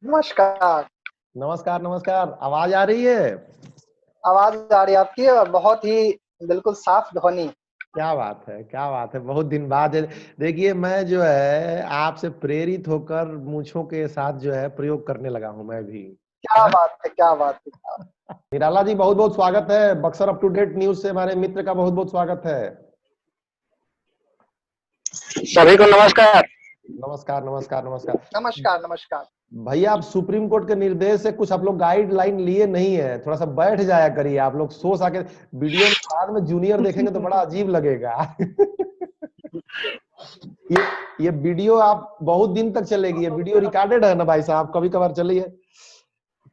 नमस्कार। नमस्कार नमस्कार, आवाज आ रही है? आवाज आ रही है आपकी और बहुत ही बिल्कुल साफ ध्वनि। क्या बात है, क्या बात है, बहुत दिन बाद देखिए, मैं जो है आपसे प्रेरित होकर मूंछों के साथ जो है प्रयोग करने लगा हूं मैं भी। क्या हाँ? बात है, क्या बात है। निराला जी, बहुत बहुत स्वागत है। Buxar up to date news से हमारे मित्र का बहुत बहुत स्वागत है। सभी को नमस्कार। नमस्कार नमस्कार नमस्कार। नमस्कार नमस्कार। भैया, आप सुप्रीम कोर्ट के निर्देश से कुछ आप लोग गाइडलाइन लिए नहीं है, थोड़ा सा बैठ जाया करिए। आप लोग सोच आके वीडियो में बाद में जूनियर देखेंगे तो बड़ा अजीब लगेगा। ये ये वीडियो आप बहुत दिन तक चलेगी। ये वीडियो रिकॉर्डेड है ना भाई साहब, कभी कभार चलिए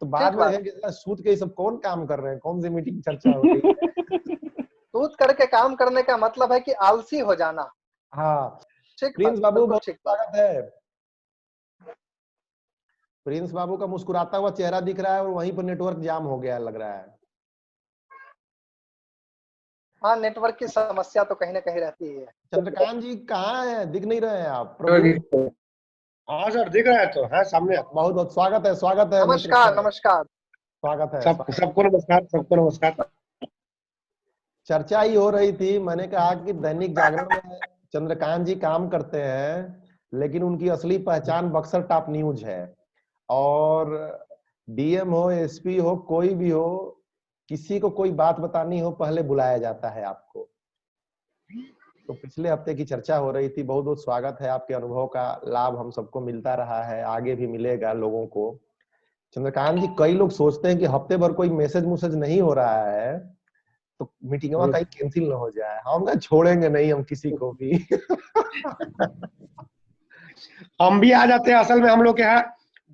तो बाद ठीक में बात। देखेंगे सूत के ये सब कौन काम कर रहे हैं, कौन सी मीटिंग चर्चा हो रही है। सूत करके काम करने का मतलब है कि आलसी हो जाना। हाँ। ठीक बात, प्रिंस बाबू, बिल्कुल बहुत ठीक बात। स्वागत है। प्रिंस बाबू का मुस्कुराता हुआ चेहरा दिख रहा है और वहीं पर नेटवर्क जाम हो गया लग रहा है। हाँ, नेटवर्क की समस्या तो कहीं ना कहीं रहती है। चंद्रकांत जी कहाँ हैं, दिख नहीं रहे हैं आप प्रभु? हाँ सर, दिख रहा है तो है सामने। बहुत बहुत स्वागत है मित्र नमस्कार साहब। नमस्कार। स्वागत है, सबको नमस्कार, सबको नमस्कार। चर्चा ही हो रही थी, मैंने कहा कि दैनिक जागरण में चंद्रकांत जी काम करते हैं, लेकिन उनकी असली पहचान बक्सर टॉप न्यूज है। और डीएम हो, एसपी हो, कोई भी हो, किसी को कोई बात बतानी हो पहले बुलाया जाता है आपको। तो पिछले हफ्ते की चर्चा हो रही थी। बहुत बहुत स्वागत है, आपके अनुभव का लाभ हम सबको मिलता रहा है, आगे भी मिलेगा लोगों को। चंद्रकांत जी, कई लोग सोचते हैं कि हफ्ते भर कोई मैसेज मुसेज नहीं हो रहा है तो मीटिंगवा कहीं कैंसिल ना हो जाए। हम ना छोड़ेंगे नहीं हम किसी को भी। हम भी आ जाते हैं। असल में हम लोग के यहाँ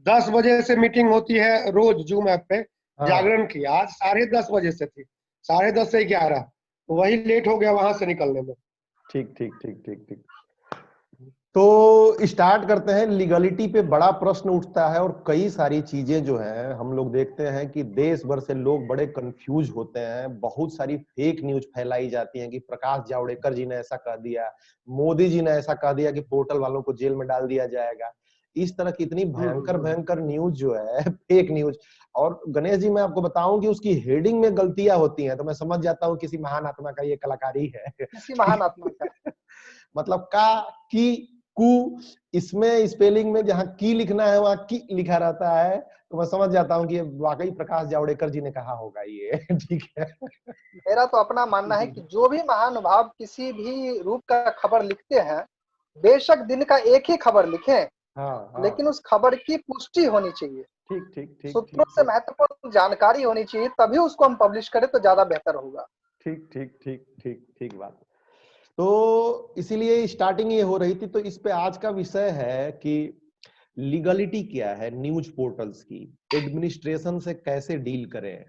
10 बजे से मीटिंग होती है रोज जूम ऐप पे हाँ, जागरण की। आज 10:30 बजे से थी, 10:30 से 11, तो वही लेट हो गया वहां से निकलने में। ठीक ठीक ठीक ठीक ठीक। तो स्टार्ट करते हैं। लीगलिटी पे बड़ा प्रश्न उठता है और कई सारी चीजें जो हैं हम लोग देखते हैं कि देश भर से लोग बड़े कंफ्यूज होते हैं। बहुत सारी फेक न्यूज फैलाई जाती हैं कि प्रकाश जावड़ेकर जी ने ऐसा कह दिया, मोदी जी ने ऐसा कह दिया कि पोर्टल वालों को जेल में डाल दिया जाएगा। इस तरह की इतनी भयंकर भयंकर न्यूज जो है, फेक न्यूज। और गणेश जी, मैं आपको बताऊं कि उसकी हेडिंग में गलतियां होती हैं तो मैं समझ जाता हूँ किसी महान आत्मा का ये कलाकारी है। किसी महान आत्मा का। मतलब का, की, कु, इसमें स्पेलिंग में जहां की लिखना है वहां की लिखा रहता है, तो मैं समझ जाता हूँ कि ये वाकई प्रकाश जावड़ेकर जी ने कहा होगा ये। ठीक है। मेरा तो अपना मानना है कि जो भी महानुभाव किसी भी रूप का खबर लिखते हैं, बेशक दिन का एक ही खबर लिखें, हाँ लेकिन हाँ, उस खबर की पुष्टि होनी चाहिए। ठीक ठीक ठीक सूत्रों ठीक से ठीक महत्वपूर्ण जानकारी होनी चाहिए, तभी उसको हम पब्लिश करें तो ज्यादा बेहतर होगा। ठीक ठीक ठीक ठीक ठीक बात। तो इसीलिए स्टार्टिंग ये हो रही थी। तो इस पे आज का विषय है कि लीगलिटी क्या है न्यूज पोर्टल्स की, एडमिनिस्ट्रेशन से कैसे डील करें,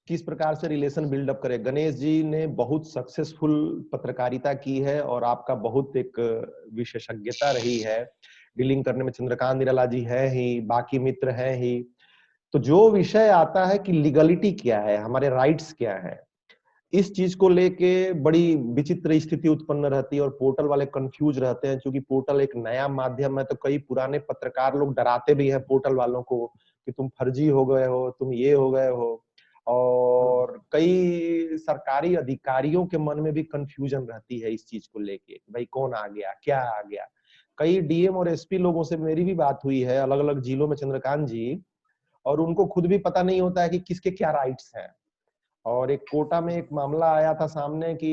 किस प्रकार से रिलेशन बिल्डअप करें। गणेश जी ने बहुत सक्सेसफुल पत्रकारिता की है और आपका बहुत एक विशेषज्ञता रही है डीलिंग करने में। चंद्रकांत निराला जी है ही, बाकी मित्र हैं ही। तो जो विषय आता है कि लीगलिटी क्या है, हमारे राइट्स क्या है, इस चीज को लेके बड़ी विचित्र स्थिति उत्पन्न रहती है और पोर्टल वाले कंफ्यूज रहते हैं। क्योंकि पोर्टल एक नया माध्यम है तो कई पुराने पत्रकार लोग डराते भी हैं पोर्टल वालों को कि तुम फर्जी हो गए हो, तुम ये हो गए हो। और कई सरकारी अधिकारियों के मन में भी कंफ्यूजन रहती है इस चीज को लेके, भाई कौन आ गया, क्या आ गया। कई डीएम और एसपी लोगों से मेरी भी बात हुई है अलग अलग जिलों में, चंद्रकांत जी, और उनको खुद भी पता नहीं होता है कि किसके क्या राइट्स हैं। और एक कोटा में एक मामला आया था सामने कि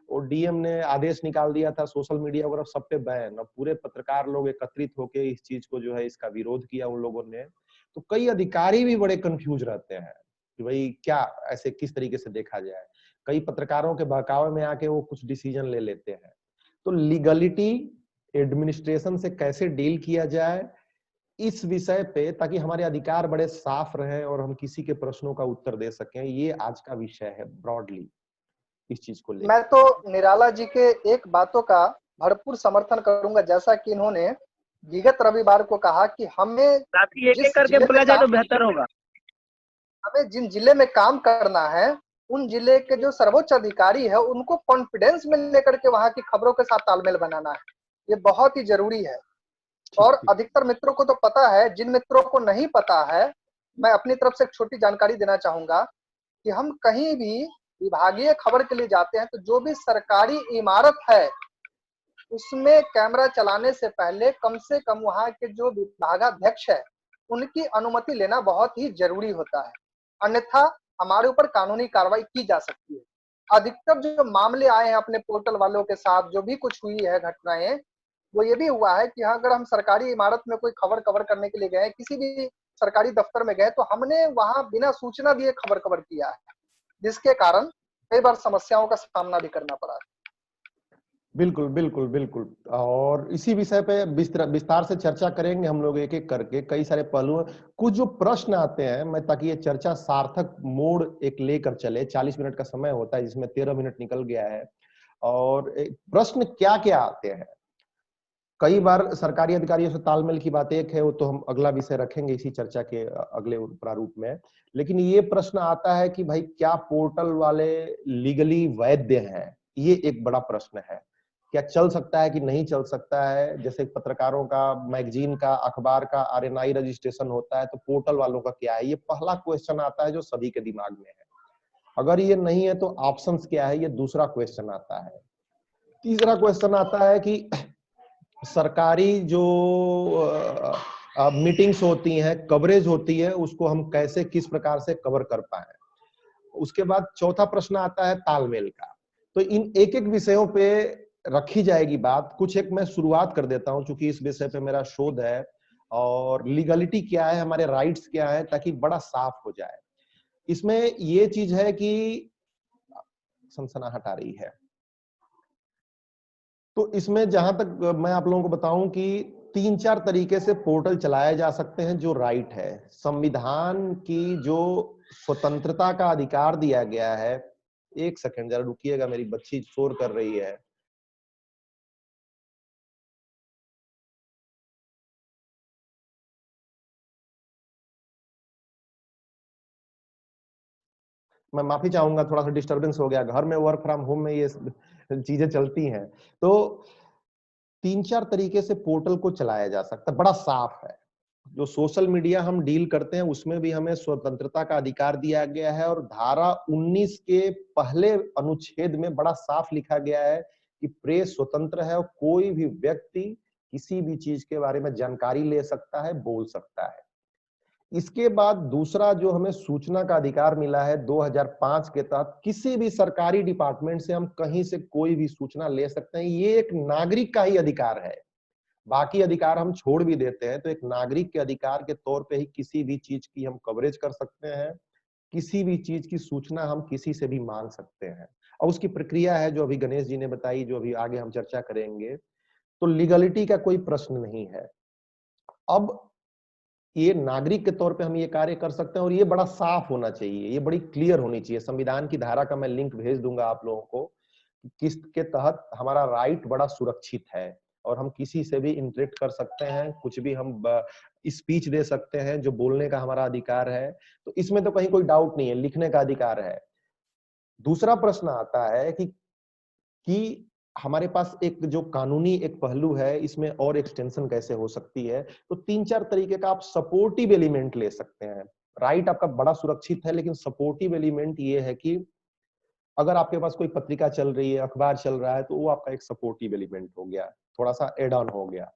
वो डीएम ने आदेश निकाल दिया था, सोशल मीडिया वगैरह सब पे बैन, और पूरे पत्रकार लोग एकत्रित होके इस चीज को जो है इसका विरोध किया उन लोगों ने। तो कई अधिकारी भी बड़े कंफ्यूज रहते हैं कि भाई क्या, ऐसे किस तरीके से देखा जाए। कई पत्रकारों के बहकावे में आके वो कुछ डिसीजन ले लेते हैं। तो लीगलिटी, एडमिनिस्ट्रेशन से कैसे डील किया जाए, इस विषय पे, ताकि हमारे अधिकार बड़े साफ रहें और हम किसी के प्रश्नों का उत्तर दे सकें, ये आज का विषय है ब्रॉडली इस चीज को मैं लेके। तो निराला जी के एक बातों का भरपूर समर्थन करूंगा, जैसा कि इन्होंने विगत रविवार को कहा कि हमें काफी एक एक जिस करके जिले में बोला जाए तो बेहतर होगा। हमें जिन जिले में काम करना है, उन जिले के जो सर्वोच्च अधिकारी है उनको कॉन्फिडेंस में लेकर के वहां की खबरों के साथ तालमेल बनाना है। ये बहुत ही जरूरी है। और अधिकतर मित्रों को तो पता है, जिन मित्रों को नहीं पता है, मैं अपनी तरफ से एक छोटी जानकारी देना चाहूंगा कि हम कहीं भी विभागीय खबर के लिए जाते हैं तो जो भी सरकारी इमारत है उसमें कैमरा चलाने से पहले कम से कम वहां के जो विभागाध्यक्ष है उनकी अनुमति लेना बहुत ही जरूरी होता है, अन्यथा हमारे ऊपर कानूनी कार्रवाई की जा सकती है। अधिकतर जो मामले आए हैं अपने पोर्टल वालों के साथ, जो भी कुछ हुई है घटनाएं, वो ये भी हुआ है कि अगर हम सरकारी इमारत में कोई खबर कवर करने के लिए गए, किसी भी सरकारी दफ्तर में गए, तो हमने वहां बिना सूचना दिए खबर कवर किया है, जिसके कारण कई बार समस्याओं का सामना भी करना पड़ा। बिल्कुल बिल्कुल बिल्कुल। और इसी विषय पे विस्तार से चर्चा करेंगे हम लोग, एक एक करके कई सारे पहलू। कुछ जो प्रश्न आते हैं, मैं ताकि ये चर्चा सार्थक मोड़ एक लेकर चले, 40 मिनट का समय होता है जिसमें 13 मिनट निकल गया है। और प्रश्न क्या क्या आते हैं, कई बार सरकारी अधिकारियों से तालमेल की बात एक है, वो तो हम अगला विषय रखेंगे इसी चर्चा के अगले प्रारूप में। लेकिन ये प्रश्न आता है कि भाई क्या पोर्टल वाले लीगली वैध हैं, ये एक बड़ा प्रश्न है। क्या चल सकता है कि नहीं चल सकता है? जैसे पत्रकारों का, मैगजीन का, अखबार का आरएनआई रजिस्ट्रेशन होता है, तो पोर्टल वालों का क्या है? ये पहला क्वेश्चन आता है जो सभी के दिमाग में है। अगर ये नहीं है तो ऑप्शंस क्या है, ये दूसरा क्वेश्चन आता है। तीसरा क्वेश्चन आता है कि सरकारी जो मीटिंग्स होती हैं, कवरेज होती है, उसको हम कैसे, किस प्रकार से कवर कर पाए। उसके बाद चौथा प्रश्न आता है तालमेल का। तो इन एक एक विषयों पे रखी जाएगी बात। कुछ एक मैं शुरुआत कर देता हूं, चूंकि इस विषय पे मेरा शोध है, और लीगलिटी क्या है, हमारे राइट्स क्या है, ताकि बड़ा साफ हो जाए। इसमें ये चीज है कि सनसनाहट आ रही है, तो इसमें जहां तक मैं आप लोगों को बताऊं कि 3-4 तरीके से पोर्टल चलाए जा सकते हैं, जो राइट है। संविधान की जो स्वतंत्रता का अधिकार दिया गया है, एक सेकंड जरा रुकिएगा, मेरी बच्ची शोर कर रही है। मैं माफी चाहूंगा, थोड़ा सा डिस्टरबेंस हो गया, घर में वर्क फ्रॉम होम में ये चीजें चलती हैं। तो 3-4 तरीके से पोर्टल को चलाया जा सकता है, बड़ा साफ है। जो सोशल मीडिया हम डील करते हैं उसमें भी हमें स्वतंत्रता का अधिकार दिया गया है, और धारा 19 के पहले अनुच्छेद में बड़ा साफ लिखा गया है कि प्रेस स्वतंत्र है और कोई भी व्यक्ति किसी भी चीज के बारे में जानकारी ले सकता है, बोल सकता है। इसके बाद दूसरा जो हमें सूचना का अधिकार मिला है 2005 के तहत, किसी भी सरकारी डिपार्टमेंट से हम कहीं से कोई भी सूचना ले सकते हैं। ये एक नागरिक का ही अधिकार है, बाकी अधिकार हम छोड़ भी देते हैं। तो एक नागरिक के अधिकार के तौर पे ही किसी भी चीज की हम कवरेज कर सकते हैं, किसी भी चीज की सूचना हम किसी से भी मांग सकते हैं। और उसकी प्रक्रिया है जो अभी गणेश जी ने बताई, जो अभी आगे हम चर्चा करेंगे। तो लीगलिटी का कोई प्रश्न नहीं है। अब ये नागरिक के तौर पे हम ये कार्य कर सकते हैं, और ये बड़ा साफ होना चाहिए, ये बड़ी क्लियर होनी चाहिए। संविधान की धारा का मैं लिंक भेज दूंगा आप लोगों को, किसके तहत हमारा राइट बड़ा सुरक्षित है, और हम किसी से भी इंटरेक्ट कर सकते हैं, कुछ भी हम स्पीच दे सकते हैं, जो बोलने का हमारा अधिकार है। तो इसमें तो कहीं कोई डाउट नहीं है, लिखने का अधिकार है। दूसरा प्रश्न आता है कि हमारे पास एक जो कानूनी एक पहलू है, इसमें और एक्सटेंशन कैसे हो सकती है। तो 3-4 तरीके का आप सपोर्टिव एलिमेंट ले सकते हैं। राइट आपका बड़ा सुरक्षित है, लेकिन सपोर्टिव एलिमेंट ये है कि अगर आपके पास कोई पत्रिका चल रही है, अखबार चल रहा है, तो वो आपका एक सपोर्टिव एलिमेंट हो गया, थोड़ा सा एड ऑन हो गया,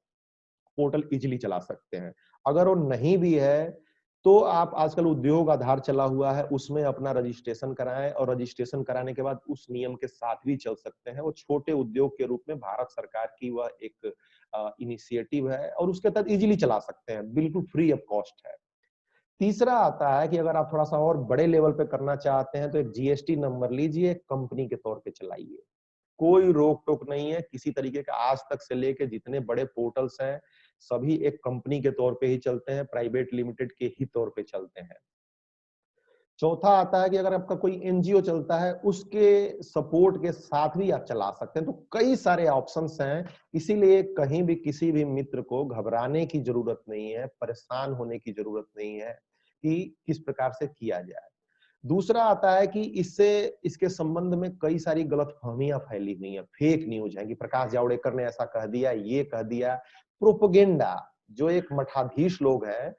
पोर्टल इजीली चला सकते हैं। अगर वो नहीं भी है तो आप, आजकल उद्योग आधार चला हुआ है, उसमें अपना रजिस्ट्रेशन कराएं, और रजिस्ट्रेशन कराने के बाद उस नियम के साथ भी चल सकते हैं। वो छोटे उद्योग के रूप में भारत सरकार की वह एक इनिशिएटिव है, और उसके तहत इजीली चला सकते हैं, बिल्कुल फ्री ऑफ कॉस्ट है। तीसरा आता है कि अगर आप थोड़ा सा और बड़े लेवल पे करना चाहते हैं तो एक जीएसटी नंबर लीजिए, कंपनी के तौर पे चलाइए, कोई रोक टोक नहीं है किसी तरीके का। आज तक से लेके जितने बड़े पोर्टल्स हैं, सभी एक कंपनी के तौर पे ही चलते हैं, प्राइवेट लिमिटेड के ही तौर पे चलते हैं। चौथा आता है कि अगर आपका कोई एनजीओ चलता है, उसके सपोर्ट के साथ भी आप चला सकते हैं। तो कई सारे ऑप्शंस हैं, इसीलिए कहीं भी किसी भी मित्र को घबराने की जरूरत नहीं है, परेशान होने की जरूरत नहीं है कि किस प्रकार से किया जाए। दूसरा आता है कि इससे इसके संबंध में कई सारी गलतफहमियां फैली हुई हैं, फेक न्यूज है कि प्रकाश जावड़ेकर ने ऐसा कह दिया, ये कह दिया। प्रोपेगेंडा, जो एक मठाधीश लोग हैं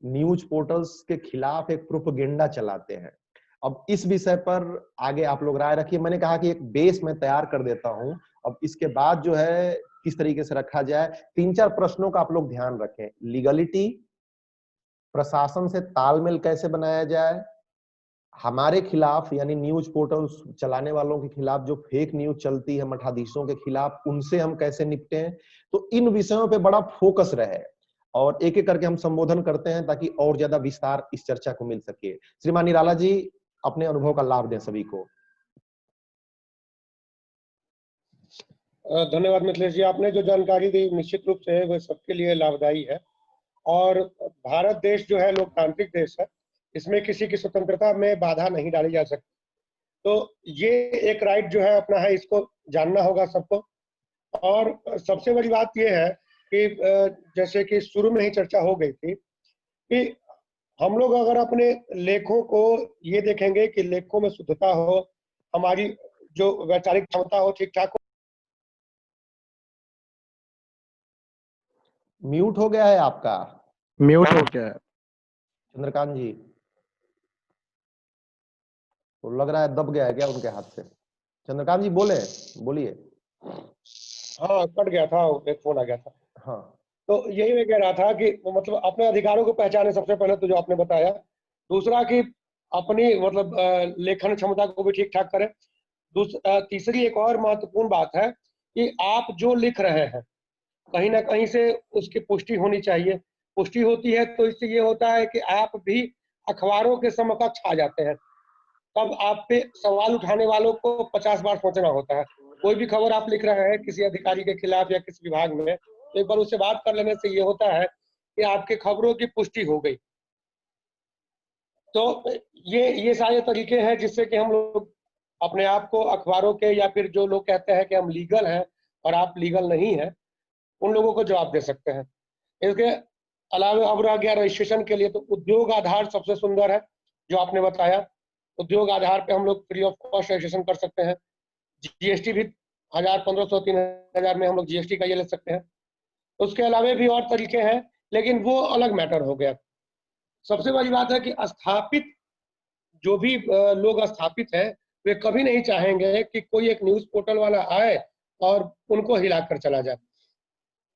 न्यूज पोर्टल्स के खिलाफ एक प्रोपेगेंडा चलाते हैं। अब इस विषय पर आगे आप लोग राय रखिए। मैंने कहा कि एक बेस मैं तैयार कर देता हूं, अब इसके बाद जो है किस तरीके से रखा जाए, 3-4 प्रश्नों का आप लोग ध्यान रखें। लीगलिटी, प्रशासन से तालमेल कैसे बनाया जाए, हमारे खिलाफ यानी न्यूज पोर्टल चलाने वालों के खिलाफ जो फेक न्यूज चलती है मठाधीशों के खिलाफ, उनसे हम कैसे निपटें। तो इन विषयों पे बड़ा फोकस रहे और एक एक करके हम संबोधन करते हैं ताकि और ज्यादा विस्तार इस चर्चा को मिल सके। श्रीमान निराला जी अपने अनुभव का लाभ दें सभी को। धन्यवाद मिथिलेश जी, आपने जो जानकारी दी निश्चित रूप से वह सबके लिए लाभदायी है। और भारत देश जो है लोकतांत्रिक देश है, इसमें किसी की स्वतंत्रता में बाधा नहीं डाली जा सकती। तो ये एक राइट जो है अपना है, इसको जानना होगा सबको। और सबसे बड़ी बात ये है कि जैसे कि शुरू में ही चर्चा हो गई थी कि हम लोग अगर अपने लेखों को ये देखेंगे कि लेखों में शुद्धता हो, हमारी जो वैचारिक क्षमता हो ठीक ठाक हो। म्यूट हो गया है आपका। म्यूट हो गया है चंद्रकांत जी, तो लग रहा है दब गया है क्या उनके हाथ से। चंद्रकांत जी बोले, बोलिए। हाँ, कट गया था, एक फोन आ गया था। हाँ, तो यही मैं कह रहा था कि मतलब अपने अधिकारों को पहचाने, सबसे पहले तो जो आपने बताया। दूसरा कि अपनी मतलब लेखन क्षमता को भी ठीक ठाक करें। तीसरी एक और महत्वपूर्ण बात है कि आप जो लिख रहे हैं कहीं ना कहीं से उसकी पुष्टि होनी चाहिए। पुष्टि होती है तो इससे ये होता है कि आप भी अखबारों के समकक्ष आ जाते हैं। तब आप पे सवाल उठाने वालों को 50 बार सोचना होता है। कोई भी खबर आप लिख रहे हैं किसी अधिकारी के खिलाफ या किसी विभाग में, तो एक बार उससे बात कर लेने से ये होता है कि आपके खबरों की पुष्टि हो गई। तो ये सारे तरीके हैं जिससे कि हम लोग अपने आप को अखबारों के, या फिर जो लोग कहते हैं कि हम लीगल हैं और आप लीगल नहीं है, उन लोगों को जवाब दे सकते हैं। इसके अलावा अब रह गया रजिस्ट्रेशन के लिए, तो उद्योग आधार सबसे सुंदर है जो आपने बताया। उद्योग आधार पे हम लोग फ्री ऑफ कॉस्ट रजिस्ट्रेशन कर सकते हैं। जीएसटी भी 1000, 1500, 3000 में हम लोग जीएसटी का ये ले सकते हैं। उसके अलावा भी और तरीके हैं, लेकिन वो अलग मैटर हो गया। सबसे बड़ी बात है कि स्थापित जो भी लोग स्थापित है, वे कभी नहीं चाहेंगे कि कोई एक न्यूज पोर्टल वाला आए और उनको हिलाकर चला जाए।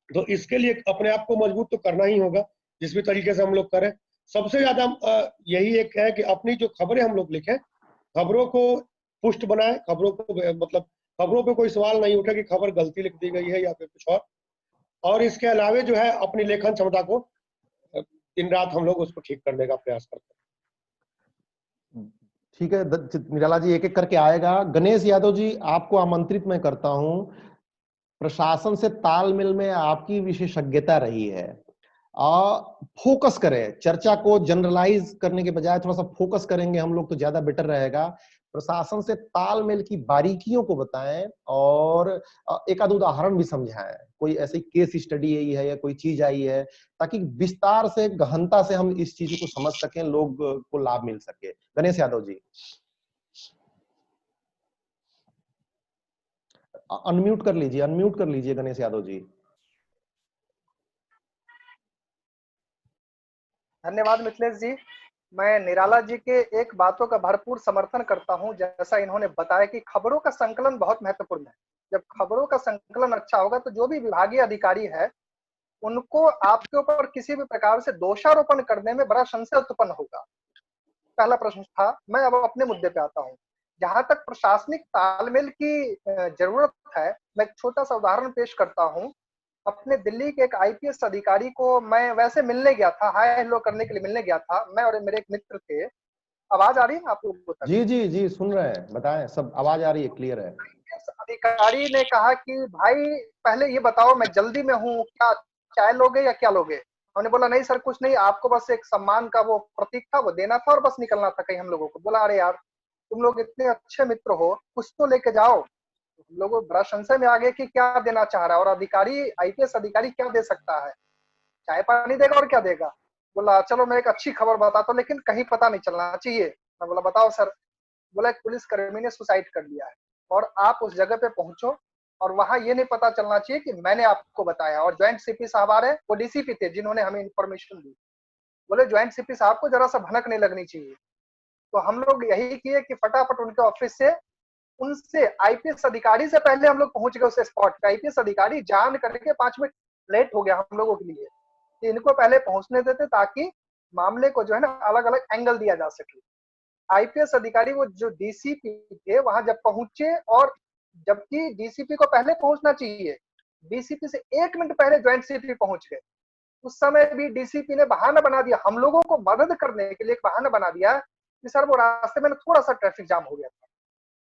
तो इसके लिए अपने आप को मजबूत तो करना ही होगा, जिस भी तरीके से हम लोग करें। सबसे ज्यादा यही एक है कि अपनी जो खबरें हम लोग लिखें, खबरों को पुष्ट बनाएं, खबरों को मतलब खबरों पे कोई सवाल नहीं उठे कि खबर गलती लिख दी गई है या फिर कुछ और इसके अलावे जो है अपनी लेखन क्षमता को दिन रात हम लोग उसको ठीक करने का प्रयास करते हैं। ठीक है निराला जी, एक एक करके आएगा। गणेश यादव जी, आपको आमंत्रित मैं करता हूं। प्रशासन से तालमेल में आपकी विशेषज्ञता रही है, फोकस करें चर्चा को, जनरलाइज करने के बजाय थोड़ा सा फोकस करेंगे हम लोग तो ज्यादा बेटर रहेगा। प्रशासन से तालमेल की बारीकियों को बताएं और एक आध उदाहरण भी समझाएं। कोई ऐसी केस स्टडी आई है या कोई चीज आई है, ताकि विस्तार से, गहनता से हम इस चीज को समझ सकें, लोग को लाभ मिल सके। गणेश यादव जी अनम्यूट कर लीजिए, अनम्यूट कर लीजिए गणेश यादव जी। धन्यवाद मिथिलेश जी। मैं निराला जी के एक बातों का भरपूर समर्थन करता हूं। जैसा इन्होंने बताया कि खबरों का संकलन बहुत महत्वपूर्ण है। जब खबरों का संकलन अच्छा होगा तो जो भी विभागीय अधिकारी है उनको आपके ऊपर किसी भी प्रकार से दोषारोपण करने में बड़ा संशय उत्पन्न होगा। पहला प्रश्न था। मैं अब अपने मुद्दे पे आता हूँ। जहां तक प्रशासनिक तालमेल की जरूरत है, मैं एक छोटा सा उदाहरण पेश करता हूँ। अपने दिल्ली के एक आईपीएस अधिकारी को मैं वैसे मिलने गया था, हाय हेलो करने के लिए मिलने गया था। मैं और मेरे एक मित्र थे। आवाज आ रही है आप लोगों को? जी जी जी, सुन रहे हैं, बताएं, सब आवाज आ रही है, क्लियर है। अधिकारी ने कहा कि भाई पहले ये बताओ, मैं जल्दी में हूँ, क्या चाय लोगे या क्या लोगे? हमने बोला नहीं सर कुछ नहीं, आपको बस एक सम्मान का वो प्रतीक था वो देना था और बस निकलना था कहीं हम लोगों को। बोला अरे यार तुम लोग इतने अच्छे मित्र हो, कुछ तो लेके जाओ। हम लोग बड़ा संशय में आ गए कि क्या देना चाह रहा है और अधिकारी, आईपीएस अधिकारी क्या दे सकता है? चाय पानी देगा और क्या देगा? बोला चलो मैं एक अच्छी खबर बताता हूँ, लेकिन कहीं पता नहीं चलना चाहिए। मैं बोला बताओ सर। बोला एक पुलिस कर्मी ने सुसाइड कर लिया है और आप उस जगह पे पहुंचो और वहां ये नहीं पता चलना चाहिए कि मैंने आपको बताया। और ज्वाइंट सीपी साहब आ रहे हैं, वो डीसीपी थे जिन्होंने हमें इन्फॉर्मेशन दी। बोले ज्वाइंट सीपी साहब को जरा सा भनक नहीं लगनी चाहिए। तो हम लोग यही किए कि फटाफट उनके ऑफिस से उनसे आईपीएस अधिकारी से पहले हम लोग पहुंच गए उस स्पॉट पे। आईपीएस अधिकारी जान करके 5 मिनट लेट हो गया हम लोगों के लिए कि इनको पहले पहुंचने देते ताकि मामले को जो है ना अलग अलग एंगल दिया जा सके। आईपीएस अधिकारी वो जो डीसीपी थे वहां जब पहुंचे, और जबकि डीसीपी को पहले पहुंचना चाहिए, डीसीपी से 1 मिनट पहले ज्वाइंट सीपी पहुंच गए। उस समय भी डीसीपी ने बहाना बना दिया, हम लोगों को मदद करने के लिए एक बहाना बना दिया कि सर वो रास्ते में थोड़ा सा ट्रैफिक जाम हो गया था।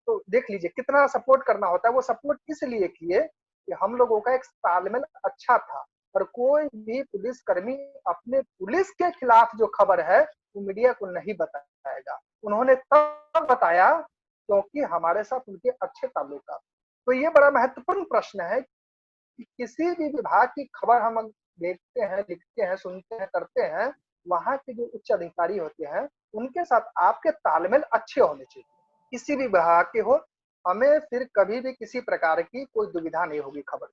तो देख लीजिए कितना सपोर्ट करना होता है। वो सपोर्ट इसलिए किए कि हम लोगों का एक तालमेल अच्छा था। और कोई भी पुलिसकर्मी अपने पुलिस के खिलाफ जो खबर है वो मीडिया को नहीं बताएगा। उन्होंने तब बताया क्योंकि हमारे साथ उनके अच्छे ताल्लुकात। तो ये बड़ा महत्वपूर्ण प्रश्न है कि किसी भी विभाग की खबर हम देखते हैं, लिखते हैं, सुनते हैं, करते हैं, वहां के जो उच्च अधिकारी होते हैं उनके साथ आपके तालमेल अच्छे होने चाहिए। किसी भी विभाग के हो, हमें फिर कभी भी किसी प्रकार की कोई दुविधा नहीं होगी खबर।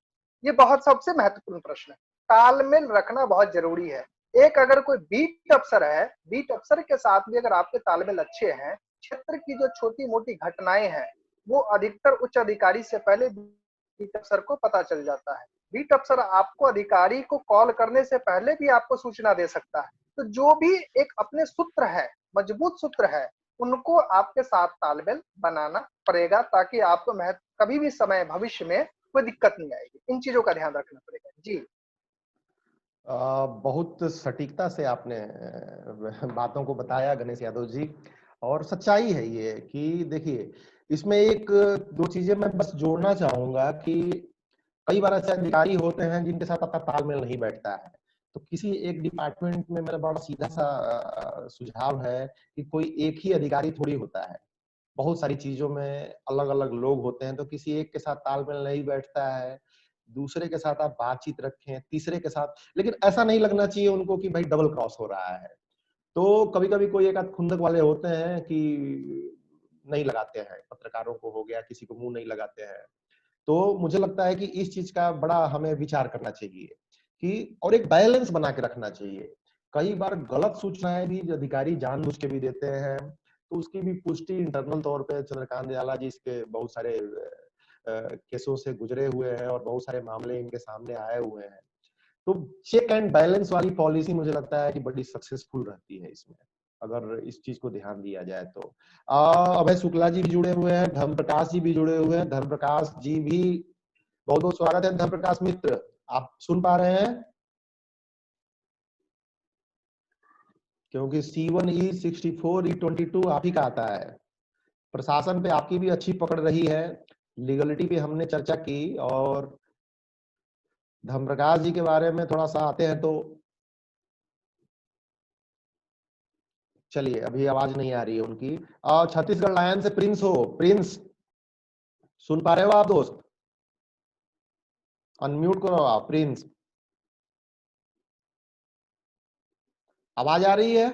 ये बहुत सबसे महत्वपूर्ण प्रश्न है। तालमेल रखना बहुत जरूरी है। एक अगर कोई बीट अफसर है, बीट अफसर के साथ भी अगर आपके तालमेल अच्छे हैं, क्षेत्र की जो छोटी मोटी घटनाएं हैं वो अधिकतर उच्च अधिकारी से पहले बीट अफसर को पता चल जाता है। बीट अफसर आपको अधिकारी को कॉल करने से पहले भी आपको सूचना दे सकता है। तो जो भी एक अपने सूत्र है, मजबूत सूत्र है, उनको आपके साथ तालमेल बनाना पड़ेगा ताकि आपको कभी भी समय भविष्य में कोई दिक्कत नहीं आएगी। इन चीजों का ध्यान रखना पड़ेगा। जी बहुत सटीकता से आपने बातों को बताया गणेश यादव जी, और सच्चाई है ये कि देखिए इसमें एक दो चीजें मैं बस जोड़ना चाहूंगा कि कई बार ऐसे अधिकारी होते हैं जिनके साथ आपका तालमेल नहीं बैठता है। तो किसी एक डिपार्टमेंट में मेरा बड़ा सीधा सा सुझाव है कि कोई एक ही अधिकारी थोड़ी होता है, बहुत सारी चीजों में अलग अलग लोग होते हैं। तो किसी एक के साथ तालमेल नहीं बैठता है, दूसरे के साथ आप बातचीत रखें, तीसरे के साथ, लेकिन ऐसा नहीं लगना चाहिए उनको कि भाई डबल क्रॉस हो रहा है। तो कभी कभी कोई एक आध खुंदक वाले होते हैं कि नहीं लगाते हैं, पत्रकारों को हो गया, किसी को मुंह नहीं लगाते हैं। तो मुझे लगता है कि इस चीज का बड़ा हमें विचार करना चाहिए कि, और एक बैलेंस बना के रखना चाहिए। कई बार गलत सूचनाएं भी जो अधिकारी जानबूझ के भी देते हैं, तो उसकी भी पुष्टि इंटरनल तौर पे चंद्रकांत दयाला जी इसके बहुत सारे केसों से गुजरे हुए हैं और बहुत सारे मामले इनके सामने आए हुए हैं। तो चेक एंड बैलेंस वाली पॉलिसी मुझे लगता है कि बड़ी सक्सेसफुल रहती है इसमें, अगर इस चीज को ध्यान दिया जाए तो। अभय शुक्ला जी भी जुड़े हुए हैं, धर्म प्रकाश जी भी जुड़े हुए हैं। धर्म प्रकाश जी भी बहुत बहुत स्वागत है। धर्म प्रकाश मित्र, आप सुन पा रहे हैं? क्योंकि C1E64E22 आप ही का आता है। प्रशासन पे आपकी भी अच्छी पकड़ रही है, लीगलिटी पे हमने चर्चा की, और धर्म प्रकाश जी के बारे में थोड़ा सा आते हैं तो चलिए, अभी आवाज नहीं आ रही है उनकी। छत्तीसगढ़ लायन से प्रिंस हो, प्रिंस सुन पा रहे हो आप दोस्त? अनम्यूट करो आप प्रिंस। आवाज आ रही है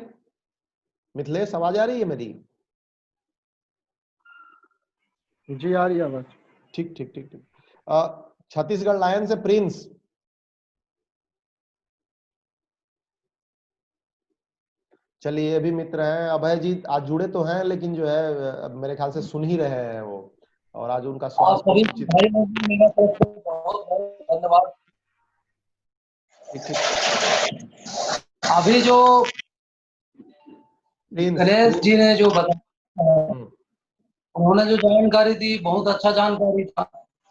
मिथिलेश? आवाज आ रही है मेरी? जी आ रही है आवाज। ठीक ठीक ठीक ठीक। छत्तीसगढ़ लायन से प्रिंस। चलिए, अभी मित्र हैं अभय जी, आज जुड़े तो हैं लेकिन जो है मेरे ख्याल से सुन ही रहे हैं वो, और आज उनका आप स्वास्थ्य सभी बहुत उचित। भाई बहन मेरा तरफ से बहुत बहुत धन्यवाद। ठीक ठीक। अभी जो प्रिंस गणेश जी ने जो बताया, हम्म। उन्होंने जो जानकारी दी बहुत अच्छा जानकारी था।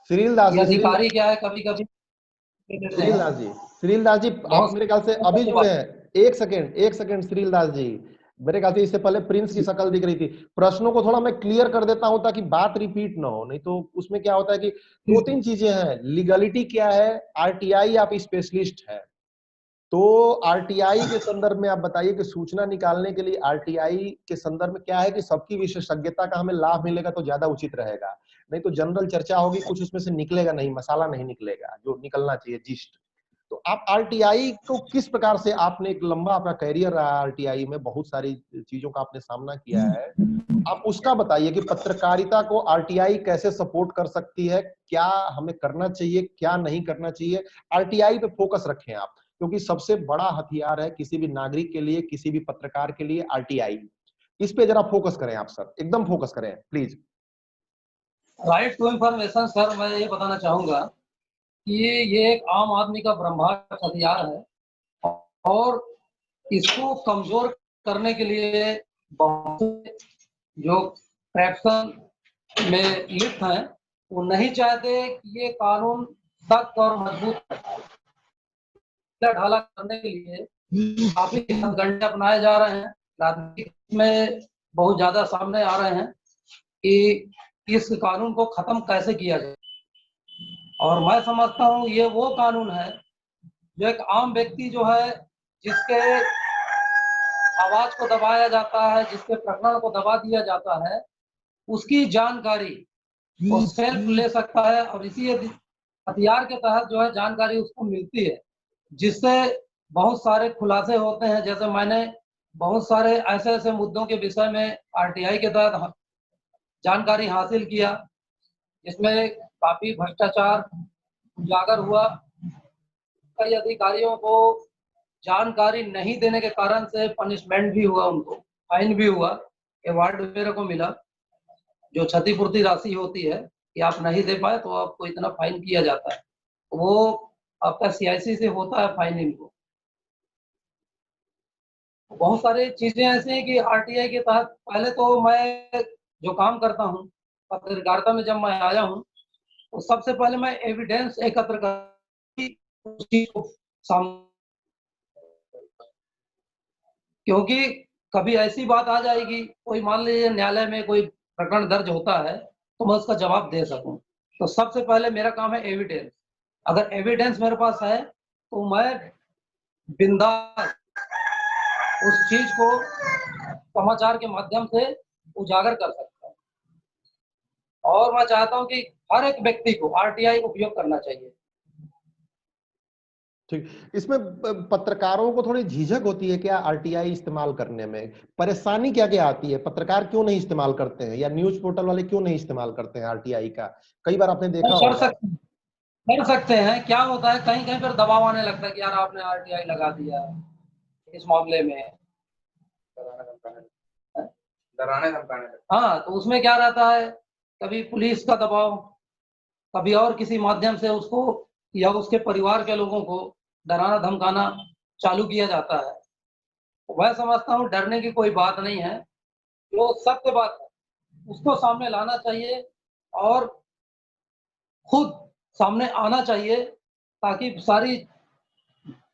श्रील दास ये जी, अधिकारी क्या है कभी कभी देते श्रील हैं। दास जी, श्रील दास जी, आप बहुत मेरे ख्याल से अभी जुड़े हैं। एक सेकेंड श्रील दास जी, मेरे ख्याल से इससे पहले प्रिंस की शक्ल दिख रही थी। प्रश्नों को थोड़ा मैं क्लियर कर देता हूं ताकि बात रिपीट ना हो, नहीं तो उसमें क्या होता है कि दो तीन चीजें हैं। लीगलिटी क्या है, आरटीआई आप स्पेशलिस्ट है, तो आरटीआई के संदर्भ में आप बताइए कि सूचना निकालने के लिए आरटीआई के संदर्भ में क्या है कि सबकी विशेषज्ञता का हमें लाभ मिलेगा तो ज्यादा उचित रहेगा। नहीं तो जनरल चर्चा होगी, कुछ उसमें से निकलेगा नहीं, मसाला नहीं निकलेगा जो निकलना चाहिए, जिस्ट। तो आप आरटीआई को किस प्रकार से, आपने एक लंबा आपका कैरियर रहा है आरटीआई में, बहुत सारी चीजों का आपने सामना किया है, आप उसका बताइए कि पत्रकारिता को आरटीआई कैसे सपोर्ट कर सकती है, क्या हमें करना चाहिए, क्या नहीं करना चाहिए। आरटीआई पे फोकस रखें आप, क्योंकि सबसे बड़ा हथियार है किसी भी नागरिक के लिए, किसी भी पत्रकार के लिए आरटीआई। इस पे जरा फोकस करें आप सर, एकदम फोकस करें please. Right to information sir, मैं ये बताना चाहूंगा कि ये एक आम आदमी का ब्रह्मास्त्र हथियार है और इसको कमजोर करने के लिए बहुत से जो करप्शन में लिप्त हैं वो नहीं चाहते कि ये कानून सख्त और मजबूत ढाला करने के लिए काफी हथकंडे अपनाए जा रहे हैं। राजनीति में बहुत ज्यादा सामने आ रहे हैं कि इस कानून को खत्म कैसे किया जाए। और मैं समझता हूँ ये वो कानून है जो एक आम व्यक्ति जो है, जिसके आवाज को दबाया जाता है, जिसके प्रकरण को दबा दिया जाता है, उसकी जानकारी वो सेल्फ ले सकता है और इसी हथियार के तहत जो है जानकारी उसको मिलती है, जिससे बहुत सारे खुलासे होते हैं। जैसे मैंने बहुत सारे ऐसे ऐसे मुद्दों के विषय में आरटीआई के तहत जानकारी हासिल किया जिसमें काफी भ्रष्टाचार उजागर हुआ। कई अधिकारियों को जानकारी नहीं देने के कारण से पनिशमेंट भी हुआ, उनको फाइन भी हुआ, अवार्ड वगैरह को मिला। जो क्षतिपूर्ति राशि होती है कि आप नहीं दे पाए तो आपको इतना फाइन किया जाता है, वो आपका सीआईसी से होता है फाइन इनको। बहुत सारी चीजें ऐसी हैं कि आरटीआई के तहत पहले तो मैं जो काम करता हूँ पत्रकारिता में, जब मैं आया हूँ तो सबसे पहले मैं एविडेंस एकत्र कर उस चीज को क्योंकि कभी ऐसी बात आ जाएगी, कोई मान लीजिए न्यायालय में कोई प्रकरण दर्ज होता है तो मैं उसका जवाब दे सकूं। तो सबसे पहले मेरा काम है एविडेंस। अगर एविडेंस मेरे पास है तो मैं बिंदास उस चीज को समाचार के माध्यम से उजागर कर सकता हूँ। और मैं चाहता हूँ कि हर एक व्यक्ति को आरटीआई उपयोग करना चाहिए। ठीक, इसमें पत्रकारों को थोड़ी झिझक होती है क्या आरटीआई इस्तेमाल करने में? परेशानी क्या क्या आती है? पत्रकार क्यों नहीं इस्तेमाल करते हैं, या न्यूज पोर्टल वाले क्यों नहीं इस्तेमाल करते हैं आरटीआई का? कई बार आपने देखा होगा। कर सकते हैं। क्या होता है, कहीं कहीं पर दबाव आने लगता है कि यार आपने आरटीआई लगा दिया इस मामले में, डराने धमकाने। हाँ, तो उसमें क्या रहता है, कभी पुलिस का दबाव, कभी और किसी माध्यम से उसको या उसके परिवार के लोगों को डराना धमकाना चालू किया जाता है। मैं समझता हूँ डरने की कोई बात नहीं है, जो सत्य बात है उसको सामने लाना चाहिए और खुद सामने आना चाहिए ताकि सारी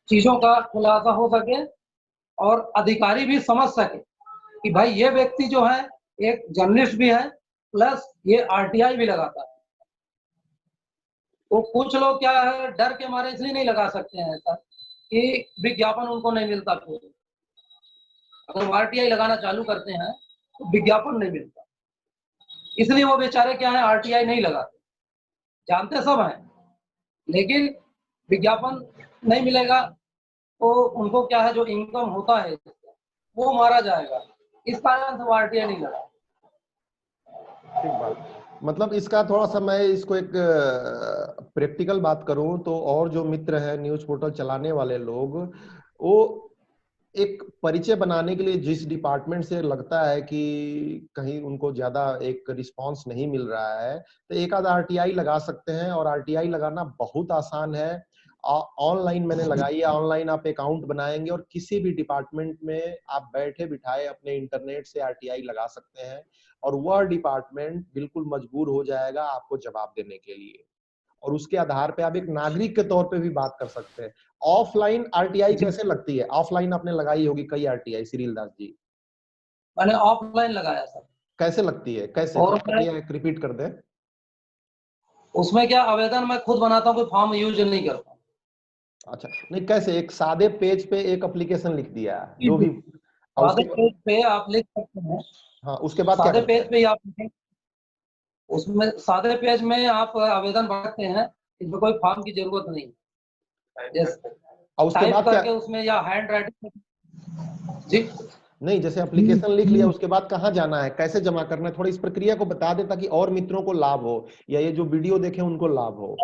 चीजों का खुलासा हो सके और अधिकारी भी समझ सके कि भाई ये व्यक्ति जो है एक जर्नलिस्ट भी है प्लस ये आरटीआई भी लगाता है। तो कुछ लोग क्या है, डर के मारे इसलिए नहीं लगा सकते हैं ऐसा कि विज्ञापन उनको नहीं मिलता। फिर अगर आरटीआई लगाना चालू करते हैं तो विज्ञापन नहीं मिलता, इसलिए वो बेचारे क्या है आरटीआई नहीं लगाते। जानते सब हैं लेकिन विज्ञापन नहीं मिलेगा तो उनको क्या है जो इनकम होता है वो मारा जाएगा, इस कारण से वो आरटीआई नहीं लगा। ठीक बात। मतलब इसका थोड़ा सा मैं इसको एक प्रैक्टिकल बात करूं तो, और जो मित्र है न्यूज पोर्टल चलाने वाले लोग, वो एक परिचय बनाने के लिए जिस डिपार्टमेंट से लगता है कि कहीं उनको ज्यादा एक रिस्पांस नहीं मिल रहा है, तो एक आध आरटीआई लगा सकते हैं। और आरटीआई लगाना बहुत आसान है, ऑनलाइन मैंने लगाई है। ऑनलाइन आप अकाउंट बनाएंगे और किसी भी डिपार्टमेंट में आप बैठे बिठाए अपने इंटरनेट से आरटीआई लगा सकते हैं, और वह डिपार्टमेंट बिल्कुल मजबूर हो जाएगा आपको जवाब देने के लिए। और उसके आधार पे आप एक नागरिक के तौर पे भी बात कर सकते हैं। ऑफलाइन आरटीआई कैसे लगती है? ऑफलाइन आपने लगाई होगी कई आरटीआई, श्रील दास जी। मैंने ऑफलाइन लगाया सर। कैसे लगती है, कैसे, और थोड़ा ये रिपीट कर दे। उसमें क्या आवेदन मैं खुद बनाता हूँ, कोई फॉर्म यूज नहीं करता। अच्छा, नहीं कैसे, एक सादे पेज पे एक एप्लीकेशन लिख दिया जो भी, और सादे उसके, पेज पे आप लिख सकते हैं। हाँ उसके बाद क्या सादे करते पेज हैं? पे ही आप लिखें, उसमें सादे पेज में आप आवेदन भरते हैं, इसमें कोई फॉर्म की जरूरत नहीं। और उसके टाइप बाद करके क्या? उसमें या हैंड राइटिंग जी नहीं, जैसे एप्लीकेशन लिख लिया उसके बाद कहाँ जाना है, कैसे जमा करना है, थोड़ी इस प्रक्रिया को बता दे ताकि और मित्रों को लाभ हो या ये जो वीडियो देखे उनको लाभ हो।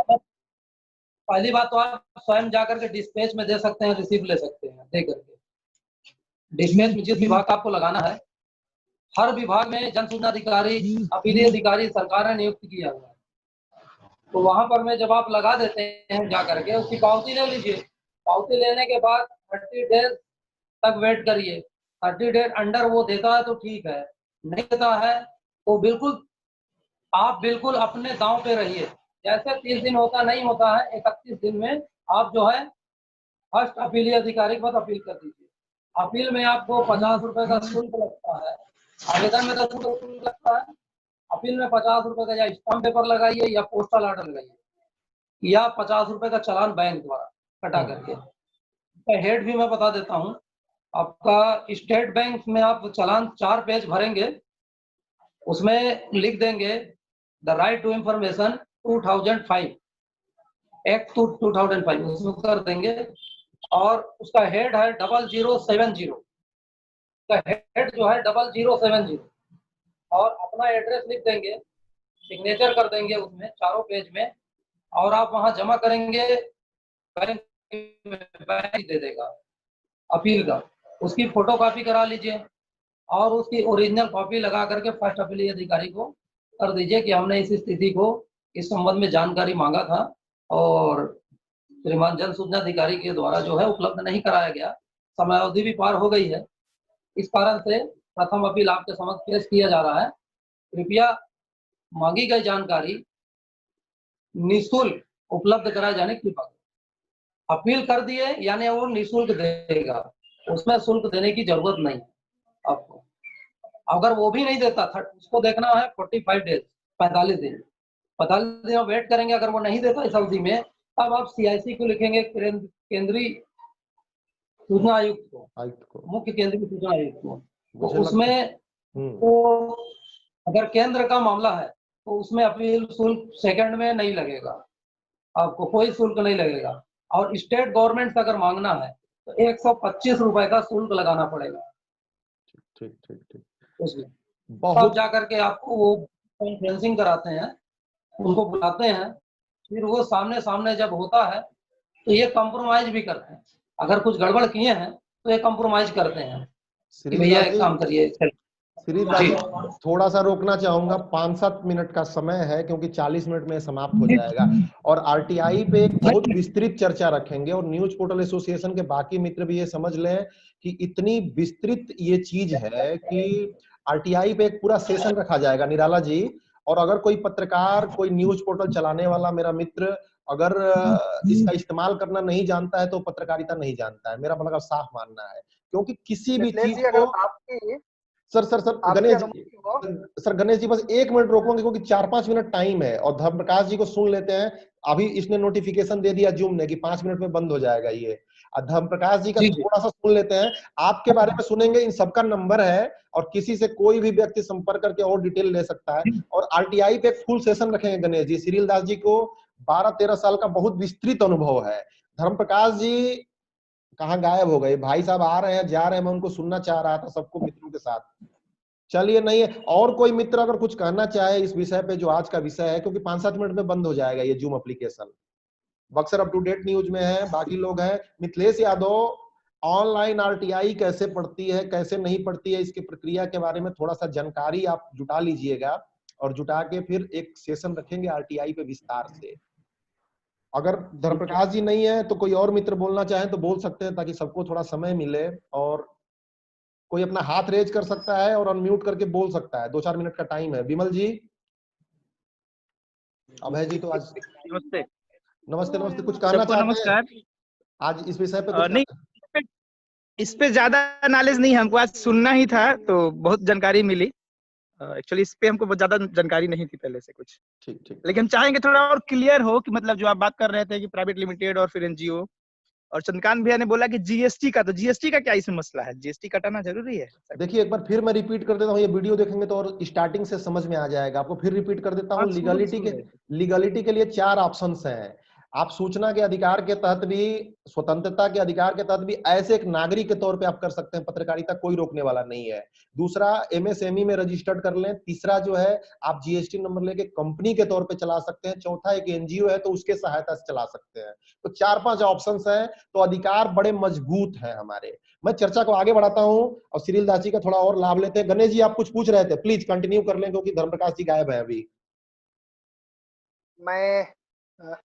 पहली बात तो आप स्वयं जाकर के डिस्पैच में दे सकते हैं, रिसीव ले सकते हैं दे करके। डिस्पैच में जिस विभाग का आपको लगाना है, हर विभाग में जन सूचना अधिकारी, अपीलीय अधिकारी सरकार ने नियुक्त किया हुआ है। तो वहां पर में जब आप लगा देते हैं जा करके, उसकी पावती ले लीजिए। पावती लेने के बाद 30 डेज तक वेट करिए। 30 डेज अंडर वो देता है तो ठीक है, नहीं देता है तो बिल्कुल अपने दांव पे रहिए। जैसे 30 दिन होता नहीं होता है, 31 दिन में आप जो है फर्स्ट अपीलीय अधिकारी के पास अपील कर दीजिए। अपील में आपको 50 रुपए का शुल्क लगता है, आवेदन में 10 रुपए शुल्क लगता है। अपील में 50 रुपए का या स्टाम्प पेपर लगाइए या पोस्टल ऑर्डर लगाइए या 50 रुपए का चालान बैंक द्वारा कटा करके। हेड भी मैं बता देता हूँ, आपका स्टेट बैंक में आप चालान 4 पेज भरेंगे, उसमें लिख देंगे the right to information 2005 act 2005 उसमें कर देंगे और उसका हेड है 0070 का हेड जो है 0070 और अपना एड्रेस लिख देंगे, सिग्नेचर कर देंगे उसमें चारों पेज में और आप वहां जमा करेंगे। बैंक दे देगा अपील का, उसकी फोटो कॉपी करा लीजिए और उसकी ओरिजिनल कॉपी लगा करके फर्स्ट अपीलीय अधिकारी को कर दीजिए कि हमने इस स्थिति को इस संबंध में जानकारी मांगा था और श्रीमान जन सूचना अधिकारी के द्वारा जो है उपलब्ध नहीं कराया गया, समयावधि भी पार हो गई है, इस कारण से प्रथम अपील आपके समक्ष पेश किया जा रहा है। कृपया मांगी गई जानकारी निःशुल्क उपलब्ध कराए जाने की कृपा करें। अपील कर दिए यानी वो निःशुल्क देगा, उसमें शुल्क देने की जरूरत नहीं आपको। अगर वो भी नहीं देता था, उसको देखना है 45 डेज 45 दिन 45 दिन वेट करेंगे। अगर वो नहीं देता इस अवधि में, तब आप CIC को लिखेंगे, केंद्रीय सूचना आयुक्त को, मुख्य केंद्रीय सूचना आयुक्त को। तो उसमें तो अगर केंद्र का मामला है तो उसमें अपील शुल्क सेकंड में नहीं लगेगा, आपको कोई शुल्क नहीं लगेगा। और स्टेट गवर्नमेंट से अगर मांगना है तो 125 रुपए का शुल्क लगाना पड़ेगा। ठीक ठीक ठीक। उसमें बहुत तब जाकर के आपको वो कॉन्फ्रेंसिंग कराते हैं, उनको बुलाते हैं, फिर वो सामने सामने जब होता है तो ये कंप्रोमाइज भी करते हैं। अगर कुछ गड़बड़ किए हैं तो ये कंप्रोमाइज करते हैं कि भैया एक काम करिए। श्रीदास जी, थोड़ा सा रोकना चाहूंगा, 5-7 मिनट का समय है क्योंकि 40 मिनट में समाप्त हो जाएगा और RTI पे एक बहुत विस्तृत चर्चा रखेंगे और न्यूज पोर्टल एसोसिएशन के बाकी मित्र भी ये समझ लें कि इतनी विस्तृत ये चीज है कि RTI पे एक पूरा सेशन रखा जाएगा निराला जी। और अगर कोई पत्रकार, कोई न्यूज पोर्टल चलाने वाला मेरा मित्र अगर इसका इस्तेमाल करना नहीं जानता है तो पत्रकारिता नहीं जानता है, मेरा मतलब साफ मानना है। क्योंकि किसी भी चीज को सर गणेश जी बस 1 मिनट रोकोगे क्योंकि 4-5 मिनट टाइम है और धर्मप्रकाश जी को सुन लेते हैं। अभी इसने नोटिफिकेशन दे दिया जूम ने कि 5 मिनट में बंद हो जाएगा ये। धर्मप्रकाश जी का थोड़ा सा सुन लेते हैं, आपके बारे में सुनेंगे। इन सबका नंबर है और किसी से कोई भी व्यक्ति संपर्क करके और डिटेल ले सकता है। और RTI पे एक फुल सेशन रखेंगे गणेश जी। श्रील दास जी को 12-13 साल का बहुत विस्तृत अनुभव है। धर्मप्रकाश जी कहाँ गायब हो गए? भाई साहब आ रहे हैं जा रहे हैं, मैं उनको सुनना चाह रहा था सबको मित्रों के साथ। चलिए, नहीं है और कोई मित्र अगर कुछ कहना चाहे इस विषय पे जो आज का विषय है, क्योंकि 5-7 मिनट में बंद हो जाएगा ये Zoom application. Buxar up to date news में है, बाकी लोग हैं। मिथिलेश यादव, ऑनलाइन RTI कैसे पढ़ती है कैसे नहीं पढ़ती है, इसकी प्रक्रिया के बारे में थोड़ा सा जानकारी आप जुटा लीजिएगा और जुटा के फिर एक सेशन रखेंगे RTI पे विस्तार से। अगर धर्मप्रकाश जी नहीं है तो कोई और मित्र बोलना चाहे तो बोल सकते हैं ताकि सबको थोड़ा समय मिले। और कोई अपना हाथ रेज कर सकता है और अनम्यूट करके बोल सकता है। 2-4 मिनट का टाइम है। विमल जी, अभय जी तो आज नमस्ते नमस्ते कुछ कहना चाहते हैं आज इस विषय पे? नहीं, इस पे ज्यादा नॉलेज नहीं है हमको, आज सुनना ही था तो बहुत जानकारी मिली। एक्चुअली इस पे हमको बहुत ज्यादा जानकारी नहीं थी पहले से कुछ। ठीक। लेकिन हम चाहेंगे थोड़ा और क्लियर हो कि मतलब जो आप बात कर रहे थे कि प्राइवेट लिमिटेड और फिर NGO, और चंद्रकांत भैया ने बोला कि GST का, तो GST का क्या इसमें मसला है? GST कटाना जरूरी है? देखिए एक बार फिर मैं रिपीट कर देता हूँ, ये वीडियो देखेंगे तो और स्टार्टिंग से समझ में आ जाएगा आपको। फिर रिपीट कर देता हूँ। लीगलिटी के लिए 4 ऑप्शंस हैं। आप सूचना के अधिकार के तहत भी, स्वतंत्रता के अधिकार के तहत भी ऐसे एक नागरिक के तौर पे आप कर सकते हैं, पत्रकारिता कोई रोकने वाला नहीं है। दूसरा, एमएसएमई में रजिस्टर्ड कर लें। तीसरा जो है, आप जीएसटी नंबर लेके कंपनी के तौर पे चला सकते हैं। चौथा, एक एनजीओ है तो उसके सहायता से चला सकते हैं। तो 4-5 ऑप्शंस हैं, तो अधिकार बड़े मजबूत हैं हमारे। मैं चर्चा को आगे बढ़ाता हूं और सिरिल दास जी का थोड़ा और लाभ लेते हैं। गणेश जी, आप कुछ पूछ रहे थे, प्लीज कंटिन्यू कर लें, क्योंकि धर्मप्रकाश जी गायब है अभी। मैं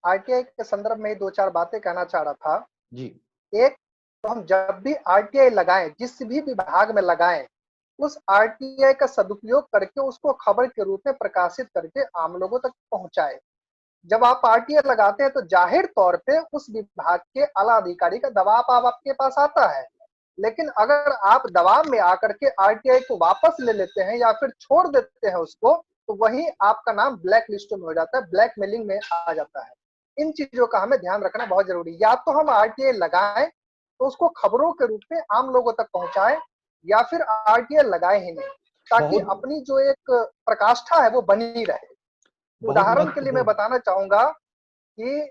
आरटीआई के संदर्भ में ही 2-4 बातें कहना चाह रहा था। जी। एक, तो हम जब भी आरटीआई लगाएं, जिस भी विभाग में लगाएं, उस आरटीआई का सदुपयोग करके उसको खबर के रूप में प्रकाशित करके आम लोगों तक पहुंचाए। जब आप आरटीआई लगाते हैं तो जाहिर तौर पे उस विभाग के आला अधिकारी का दबाव आपके पास आता है। लेकिन अगर आप दबाव में आकर के आरटीआई को वापस ले लेते हैं या फिर छोड़ देते हैं उसको, तो वही आपका नाम ब्लैक लिस्ट में हो जाता है, ब्लैक मेलिंग में आ जाता है। इन चीजों का हमें ध्यान रखना बहुत जरूरी है। या तो हम आरटीआई लगाएं तो उसको खबरों के रूप में आम लोगों तक पहुंचाएं, या फिर आरटीआई लगाए ही नहीं, ताकि अपनी जो एक प्रकाष्ठा है वो बनी रहे। उदाहरण के लिए मैं बताना चाहूंगा कि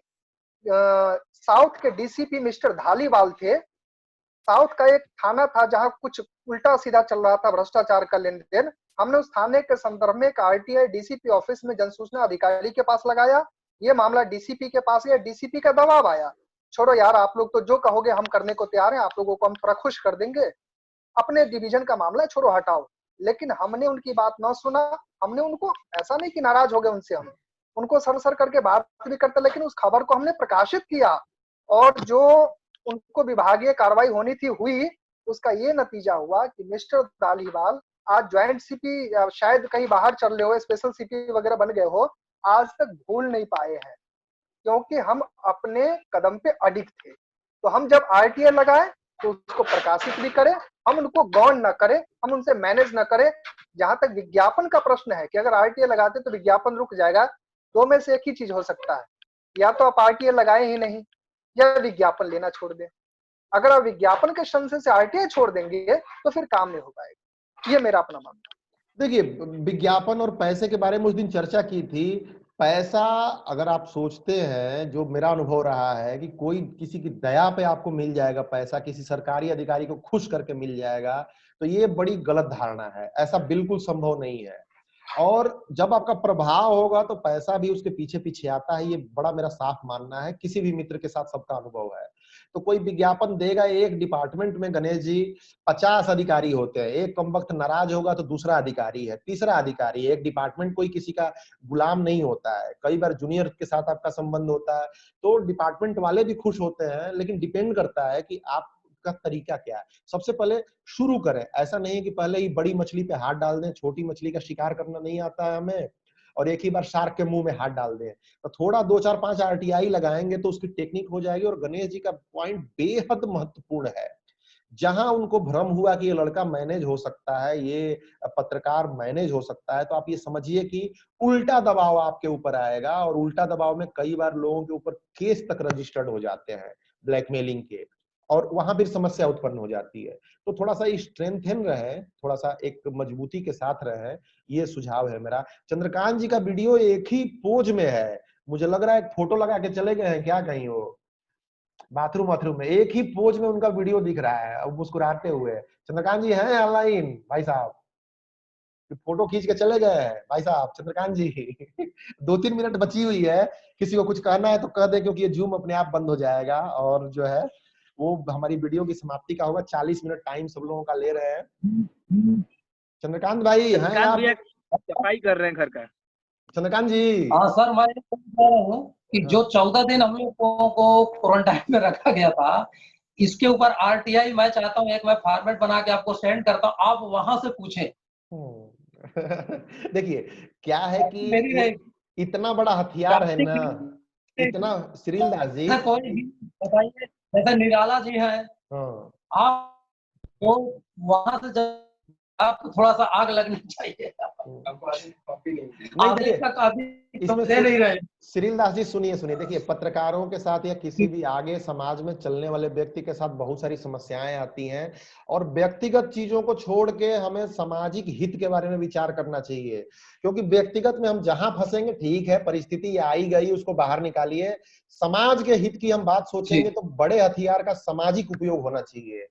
साउथ के डीसीपी मिस्टर धालीवाल थे। साउथ का एक थाना था जहां कुछ उल्टा सीधा चल रहा था, भ्रष्टाचार का लेन देन। हमने उस थाने के संदर्भ में एक आरटीआई डीसीपी ऑफिस में जनसूचना अधिकारी के पास लगाया। ये मामला डीसीपी के पास गया, डीसीपी का दबाव आया, छोड़ो यार, आप लोग तो जो कहोगे हम करने को तैयार हैं, आप लोगों को हम थोड़ा खुश कर देंगे, अपने डिवीजन का मामला छोड़ो, हटाओ। लेकिन हमने उनकी बात न सुना। हमने उनको, ऐसा नहीं कि नाराज हो गए उनसे, हम उनको सर सर करके बात भी करते, लेकिन उस खबर को हमने प्रकाशित किया और जो उनको विभागीय कार्रवाई होनी थी हुई। उसका ये नतीजा हुआ कि मिस्टर धालीवाल आज ज्वाइंट सीपी, शायद कहीं बाहर चल रहे हो, स्पेशल सीपी वगैरह बन गए हो, आज तक भूल नहीं पाए हैं, क्योंकि हम अपने कदम पे अडिग थे। तो हम जब आरटीआई लगाए तो उसको प्रकाशित भी करें, हम उनको गौण न करें, हम उनसे मैनेज न करें। जहां तक विज्ञापन का प्रश्न है कि अगर आरटीआई लगाते तो विज्ञापन रुक जाएगा, दो में से एक ही चीज हो सकता है, या तो आप आरटीआई लगाए ही नहीं या विज्ञापन लेना छोड़ दें। अगर आप विज्ञापन के संशय से आरटीआई छोड़ देंगे तो फिर काम नहीं हो पाएगा। ये मेरा अपना मानना है। देखिए, विज्ञापन और पैसे के बारे में उस दिन चर्चा की थी। पैसा, अगर आप सोचते हैं, जो मेरा अनुभव रहा है कि कोई किसी की दया पे आपको मिल जाएगा पैसा, किसी सरकारी अधिकारी को खुश करके मिल जाएगा, तो ये बड़ी गलत धारणा है। ऐसा बिल्कुल संभव नहीं है। और जब आपका प्रभाव होगा तो पैसा भी उसके पीछे पीछे आता है। ये बड़ा मेरा साफ मानना है, किसी भी मित्र के साथ सबका अनुभव है। तो कोई विज्ञापन देगा, एक डिपार्टमेंट में गणेश जी 50 अधिकारी होते हैं, एक कम वक्त नाराज होगा तो दूसरा अधिकारी है, तीसरा अधिकारी है। एक डिपार्टमेंट कोई किसी का गुलाम नहीं होता है। कई बार जूनियर के साथ आपका संबंध होता है तो डिपार्टमेंट वाले भी खुश होते हैं, लेकिन डिपेंड करता है कि आप का तरीका क्या है। सबसे पहले शुरू करें। ऐसा नहीं है कि पहले ही बड़ी मछली पे हाथ डाल दें। छोटी मछली का शिकार करना नहीं आता है हमें, और एक ही बार शार्क के मुंह में हाथ डाल दें। तो थोड़ा 2-4-5 आरटीआई लगाएंगे तो उसकी टेक्निक हो जाएगी। और गणेश जी का पॉइंट बेहद महत्वपूर्ण है। जहां उनको भ्रम हुआ कि ये लड़का मैनेज हो सकता है, ये पत्रकार मैनेज हो सकता है, तो आप ये समझिए कि उल्टा दबाव आपके ऊपर आएगा। और उल्टा दबाव में कई बार लोगों के ऊपर केस तक रजिस्टर्ड हो जाते हैं ब्लैकमेलिंग के, और वहां फिर समस्या उत्पन्न हो जाती है। तो थोड़ा सा स्ट्रेंथन रहे, थोड़ा सा एक मजबूती के साथ रहे, ये सुझाव है मेरा। चंद्रकांत जी का वीडियो एक ही पोज में है, मुझे लग रहा है एक फोटो लगा के चले गए हैं क्या कहीं, वो बाथरूम में एक ही पोज में उनका वीडियो दिख रहा है, अब मुस्कुराते हुए। चंद्रकांत जी हैं ऑनलाइन भाई साहब? फोटो खींच के चले गए हैं भाई साहब चंद्रकांत जी? 2-3 मिनट बची हुई है, किसी को कुछ कहना है तो कह दे, क्योंकि ये जूम अपने आप बंद हो जाएगा। और जो है वो हमारी वीडियो की समाप्ति का होगा। 40 मिनट टाइम सब लोगों का ले रहे हैं। चंद्रकांत भाई हैं आप? सफाई कर रहे हैं घर का। चंद्रकांत जी। हाँ सर, मैं ये कह रहा हूँ कि जो 14 दिन हम लोगों को क्वारंटाइन में रखा गया था, इसके ऊपर आरटीआई मैं चाहता हूँ, एक मैं फॉर्मेट बना के आपको सेंड करता हूँ, आप वहां से पूछें। देखिए क्या है कि इतना बड़ा हथियार है ना, इतना। सिरिल दास जी, कोई भी बताइए, जैसे निराला जी हैं, हाँ, आप तो वहां से आपको थोड़ा सा आग लगनी चाहिए। नहीं आदेश देखिए, का काफी इसमें दे नहीं रहे। श्रील दास जी सुनिए सुनिए, देखिए पत्रकारों के साथ या किसी भी आगे समाज में चलने वाले व्यक्ति के साथ बहुत सारी समस्याएं आती हैं, और व्यक्तिगत चीजों को छोड़ के हमें सामाजिक हित के बारे में विचार करना चाहिए, क्योंकि व्यक्तिगत में हम जहां फंसेंगे ठीक है, परिस्थिति आई गई उसको बाहर निकालिए। समाज के हित की हम बात सोचेंगे तो बड़े हथियार का सामाजिक उपयोग होना चाहिए।